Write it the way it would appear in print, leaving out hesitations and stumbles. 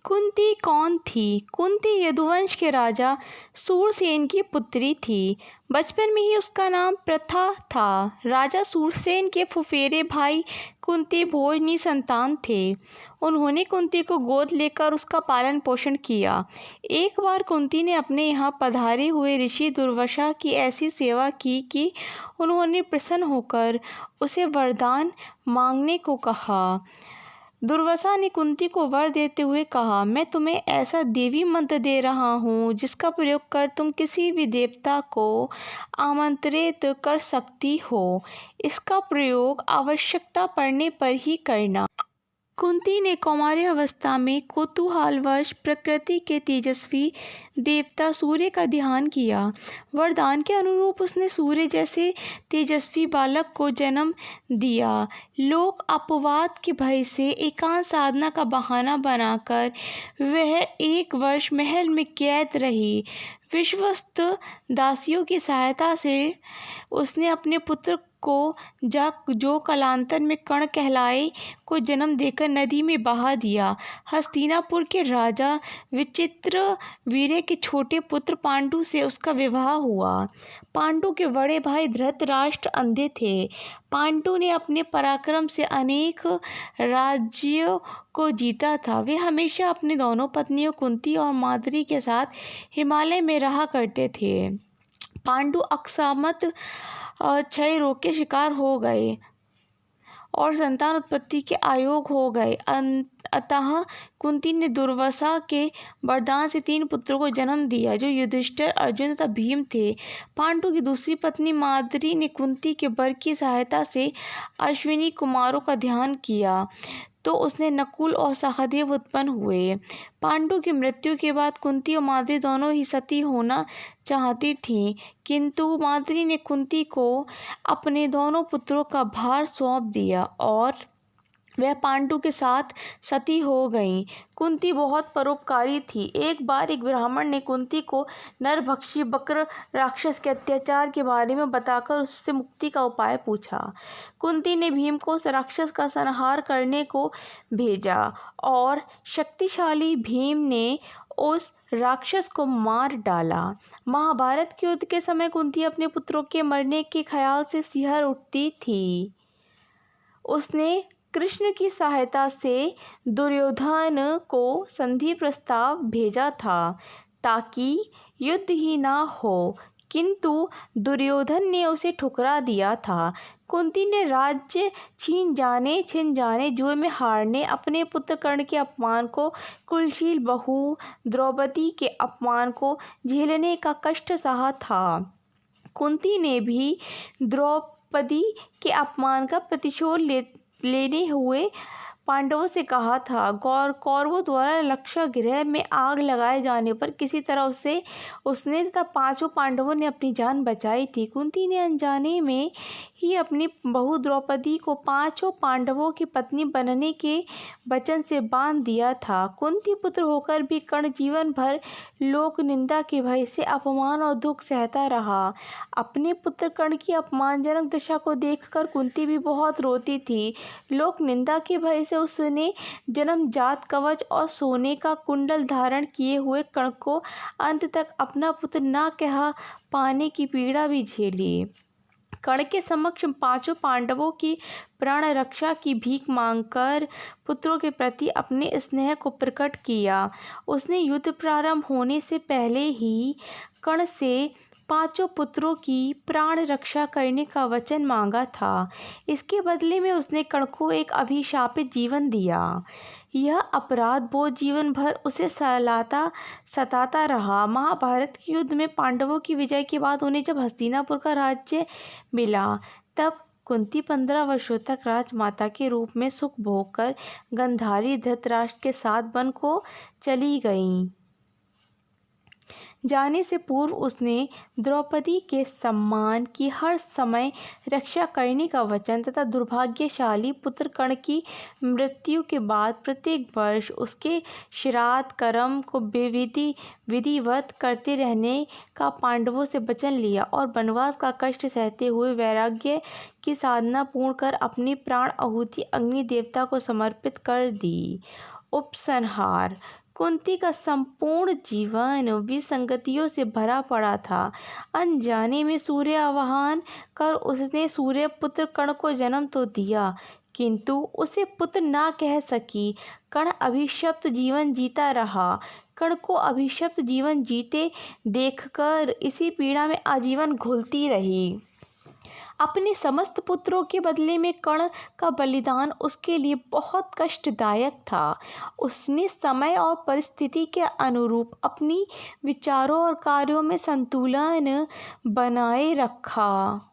कुंती कौन थी? कुंती यदुवंश के राजा सूरसेन की पुत्री थी। बचपन में ही उसका नाम प्रथा था। राजा सूरसेन के फुफेरे भाई कुंती भोज निसंतान थे। उन्होंने कुंती को गोद लेकर उसका पालन पोषण किया। एक बार कुंती ने अपने यहाँ पधारे हुए ऋषि दुर्वासा की ऐसी सेवा की कि उन्होंने प्रसन्न होकर उसे वरदान मांगने को कहा। दुर्वासा ने कुंती को वर देते हुए कहा, मैं तुम्हें ऐसा देवी मंत्र दे रहा हूँ जिसका प्रयोग कर तुम किसी भी देवता को आमंत्रित कर सकती हो। इसका प्रयोग आवश्यकता पड़ने पर ही करना। कुंती ने कौमार्य अवस्था में कौतूहलवश प्रकृति के तेजस्वी देवता सूर्य का ध्यान किया। वरदान के अनुरूप उसने सूर्य जैसे तेजस्वी बालक को जन्म दिया। लोक अपवाद के भय से एकांत साधना का बहाना बनाकर वह 1 वर्ष महल में कैद रही। विश्वस्त दासियों की सहायता से उसने अपने पुत्र को जो कालांतर में कर्ण कहलाए को जन्म देकर नदी में बहा दिया। हस्तिनापुर के राजा विचित्रवीर्य के छोटे पुत्र पांडु से उसका विवाह हुआ। पांडु के बड़े भाई धृतराष्ट्र अंधे थे। पांडु ने अपने पराक्रम से अनेक राज्यों को जीता था। वे हमेशा अपनी दोनों पत्नियों कुंती और माद्री के साथ हिमालय में रहा करते थे। पांडु अकस्मात क्षय रोग के शिकार हो गए और संतान उत्पत्ति के अयोग्य हो गए। अतः कुंती ने दुर्वासा के वरदान से 3 पुत्रों को जन्म दिया जो युधिष्ठिर, अर्जुन तथा भीम थे। पांडु की दूसरी पत्नी माद्री ने कुंती के वर की सहायता से अश्विनी कुमारों का ध्यान किया तो उसने नकुल और सहदेव उत्पन्न हुए। पांडु की मृत्यु के बाद कुंती और माद्री दोनों ही सती होना चाहती थीं, किंतु माद्री ने कुंती को अपने दोनों पुत्रों का भार सौंप दिया और वह पांडु के साथ सती हो गईं। कुंती बहुत परोपकारी थी। एक बार एक ब्राह्मण ने कुंती को नरभक्षी बकर राक्षस के अत्याचार के बारे में बताकर उससे मुक्ति का उपाय पूछा। कुंती ने भीम को उस राक्षस का संहार करने को भेजा और शक्तिशाली भीम ने उस राक्षस को मार डाला। महाभारत के युद्ध के समय कुंती अपने पुत्रों के मरने के ख्याल से सिहर उठती थी। उसने कृष्ण की सहायता से दुर्योधन को संधि प्रस्ताव भेजा था ताकि युद्ध ही ना हो, किंतु दुर्योधन ने उसे ठुकरा दिया था। कुंती ने राज्य छिन जाने जुए में हारने, अपने पुत्र कर्ण के अपमान को, कुलशील बहू द्रौपदी के अपमान को झेलने का कष्ट सहा था। कुंती ने भी द्रौपदी के अपमान का प्रतिशोध लेने हुए पांडवों से कहा था। कौरवों द्वारा लक्षागृह में आग लगाए जाने पर किसी तरह उसने तथा 5 पांडवों ने अपनी जान बचाई थी। कुंती ने अनजाने में ही अपनी बहू द्रौपदी को 5 पांडवों की पत्नी बनने के वचन से बांध दिया था। कुंती पुत्र होकर भी कर्ण जीवन भर लोक निंदा के भय से अपमान और दुख सहता रहा। अपने पुत्र कर्ण की अपमानजनक दशा को देखकर कुंती भी बहुत रोती थी। लोक निंदा के भय से उसने जन्मजात कवच और सोने का कुंडल धारण किए हुए कर्ण को अंत तक अपना पुत्र न कह पाने की पीड़ा भी झेली। कर्ण के समक्ष 5 पांडवों की प्राण रक्षा की भीख मांगकर पुत्रों के प्रति अपने स्नेह को प्रकट किया। उसने युद्ध प्रारंभ होने से पहले ही कर्ण से 5 पुत्रों की प्राण रक्षा करने का वचन मांगा था। इसके बदले में उसने कर्ण को एक अभिशापित जीवन दिया। यह अपराध बोध जीवन भर उसे सताता रहा। महाभारत के युद्ध में पांडवों की विजय के बाद उन्हें जब हस्तिनापुर का राज्य मिला, तब कुंती 15 वर्षों तक राजमाता के रूप में सुख भोग कर गांधारी धृतराष्ट्र के साथ वन को चली गईं। जाने से पूर्व उसने द्रौपदी के सम्मान की हर समय रक्षा करने का वचन तथा दुर्भाग्यशाली पुत्र कर्ण की मृत्यु के बाद प्रत्येक वर्ष उसके श्राद्ध कर्म को विधिवत करते रहने का पांडवों से वचन लिया और वनवास का कष्ट सहते हुए वैराग्य की साधना पूर्ण कर अपनी प्राण आहुति अग्नि देवता को समर्पित कर दी। उपसंहार। कुंती का संपूर्ण जीवन विसंगतियों से भरा पड़ा था। अनजाने में सूर्य आवाहन कर उसने सूर्यपुत्र कर्ण को जन्म तो दिया, किंतु उसे पुत्र ना कह सकी। कर्ण अभिशप्त जीवन जीता रहा। कर्ण को अभिशप्त जीवन जीते देखकर इसी पीड़ा में आजीवन घुलती रही। अपने समस्त पुत्रों के बदले में कर्ण का बलिदान उसके लिए बहुत कष्टदायक था। उसने समय और परिस्थिति के अनुरूप अपनी विचारों और कार्यों में संतुलन बनाए रखा।